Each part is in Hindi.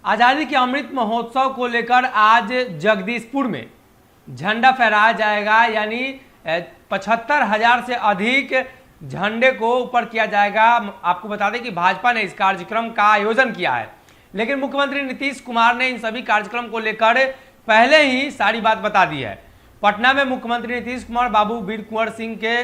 आज़ादी के अमृत महोत्सव को लेकर आज जगदीशपुर में झंडा फहराया जाएगा, यानी 75,000 से अधिक झंडे को ऊपर किया जाएगा। आपको बता दें कि भाजपा ने इस कार्यक्रम का आयोजन किया है, लेकिन मुख्यमंत्री नीतीश कुमार ने इन सभी कार्यक्रम को लेकर पहले ही सारी बात बता दी है। पटना में मुख्यमंत्री नीतीश कुमार बाबू वीर कुंवर सिंह के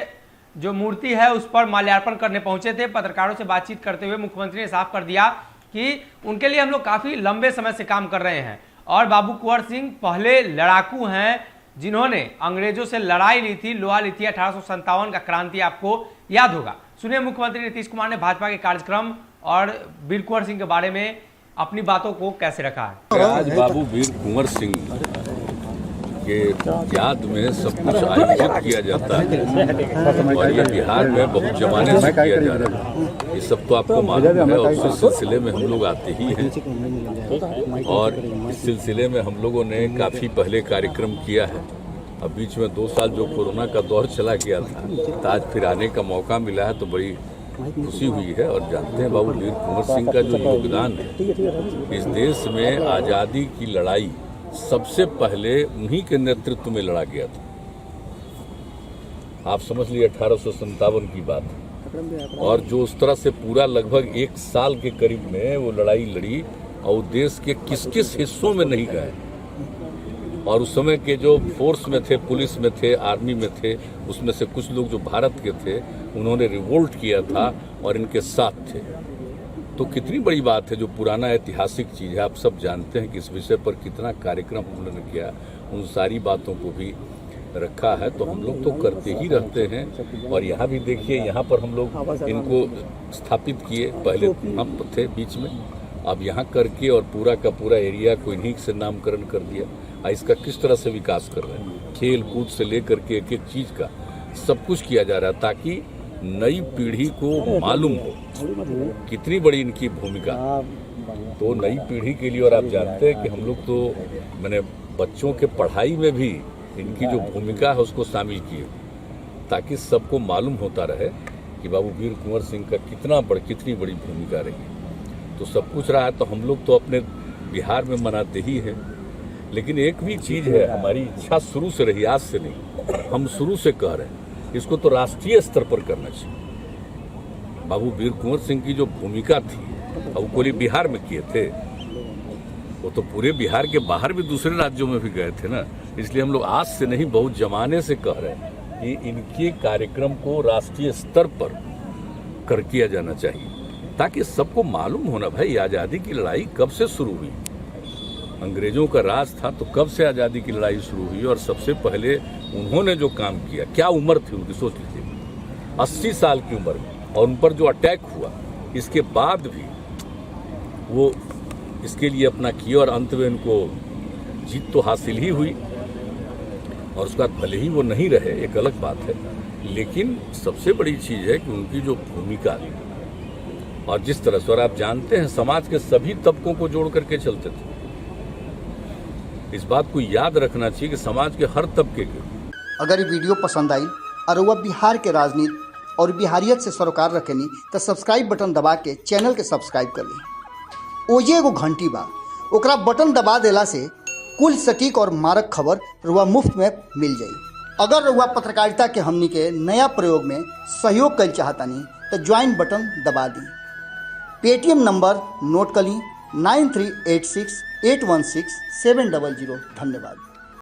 जो मूर्ति है उस पर माल्यार्पण करने पहुंचे थे। पत्रकारों से बातचीत करते हुए मुख्यमंत्री ने साफ कर दिया कि उनके लिए हम लोग काफी लंबे समय से काम कर रहे हैं और बाबू कुंवर सिंह पहले लड़ाकू हैं जिन्होंने अंग्रेजों से लड़ाई ली थी, लोहा ली थी। 1857 का क्रांति आपको याद होगा। सुनिए मुख्यमंत्री नीतीश कुमार ने भाजपा के कार्यक्रम और वीर कुंवर सिंह के बारे में अपनी बातों को कैसे रखा है। आज बाबू वीर कुंवर सिंह के याद में सब कुछ आयोजित किया जाता है और ये बिहार में बहुत जमाने से किया जा रहा है। ये सब तो आपको मालूम है और उस सिलसिले में हम लोग आते ही हैं और इस सिलसिले में हम लोगों ने काफ़ी पहले कार्यक्रम किया है। अब बीच में 2 साल जो कोरोना का दौर चला गया था, तो आज फिर आने का मौका मिला है तो बड़ी खुशी हुई है। और जानते हैं बाबू वीर कुंवर सिंह का जो योगदान है इस देश में आज़ादी की लड़ाई सबसे पहले उन्हीं के नेतृत्व में लड़ा गया था। आप समझ लीजिए 1857 की बात, और जो उस तरह से पूरा लगभग 1 साल के करीब में वो लड़ाई लड़ी और देश के किस किस हिस्सों में नहीं गए। और उस समय के जो फोर्स में थे, पुलिस में थे, आर्मी में थे, उसमें से कुछ लोग जो भारत के थे उन्होंने रिवोल्ट किया था और इनके साथ थे। तो कितनी बड़ी बात है, जो पुराना ऐतिहासिक चीज़ है। आप सब जानते हैं कि इस विषय पर कितना कार्यक्रम हम लोगों ने किया, उन सारी बातों को भी रखा है। तो हम लोग तो करते ही रहते हैं। और यहाँ भी देखिए, यहाँ पर हम लोग इनको स्थापित किए, पहले हम थे बीच में, अब यहाँ करके और पूरा का पूरा एरिया को इन्हीं से नामकरण कर दिया। इसका किस तरह से विकास कर रहे हैं, खेल कूद से लेकर के एक एक चीज़ का सब कुछ किया जा रहा है ताकि नई पीढ़ी को मालूम हो कितनी बड़ी इनकी भूमिका। तो नई पीढ़ी के लिए, और आप जानते हैं कि हम लोग तो मैंने बच्चों के पढ़ाई में भी इनकी जो भूमिका है उसको शामिल किए ताकि सबको मालूम होता रहे कि बाबू वीर कुंवर सिंह का कितनी बड़ी भूमिका रही। तो सब कुछ रहा है तो हम लोग तो अपने बिहार में मनाते ही हैं। लेकिन एक भी चीज़ है, हमारी इच्छा शुरू से रही, आज से नहीं, हम शुरू से कह रहे हैं इसको तो राष्ट्रीय स्तर पर करना चाहिए। बाबू वीर कुंवर सिंह की जो भूमिका थी, वो कोई बिहार में किए थे, वो तो पूरे बिहार के बाहर भी दूसरे राज्यों में भी गए थे ना। इसलिए हम लोग आज से नहीं, बहुत जमाने से कह रहे हैं कि इनके कार्यक्रम को राष्ट्रीय स्तर पर कर किया जाना चाहिए ताकि सबको मालूम होना भाई आज़ादी की लड़ाई कब से शुरू हुई। अंग्रेजों का राज था तो कब से आज़ादी की लड़ाई शुरू हुई और सबसे पहले उन्होंने जो काम किया, क्या उम्र थी उनकी, सोच लीजिए 80 साल की उम्र में, और उन पर जो अटैक हुआ इसके बाद भी वो इसके लिए अपना किया और अंत में उनको जीत तो हासिल ही हुई। और उसके बाद भले ही वो नहीं रहे, एक अलग बात है, लेकिन सबसे बड़ी चीज़ है कि उनकी जो भूमिका और जिस तरह से, और आप जानते हैं समाज के सभी तबकों को जोड़ करके चलते थे। इस बात को याद रखना चाहिए कि समाज के हर तबके के। अगर ये वीडियो पसंद आई और वह बिहार के राजनीति और बिहारियत से सरोकार रखेनी तो सब्सक्राइब बटन दबा के चैनल के सब्सक्राइब कर ली। ओजे एगो घंटी बा, ओकरा बटन दबा देला से कुल सटीक और मारक खबर रुआ मुफ्त में मिल जाई। अगर रुआ पत्रकारिता के हमनी के नया प्रयोग में सहयोग कर चाहतानी तो ज्वाइन बटन दबा दी। पेटीएम नंबर नोट कर ली 9386 816 700। धन्यवाद।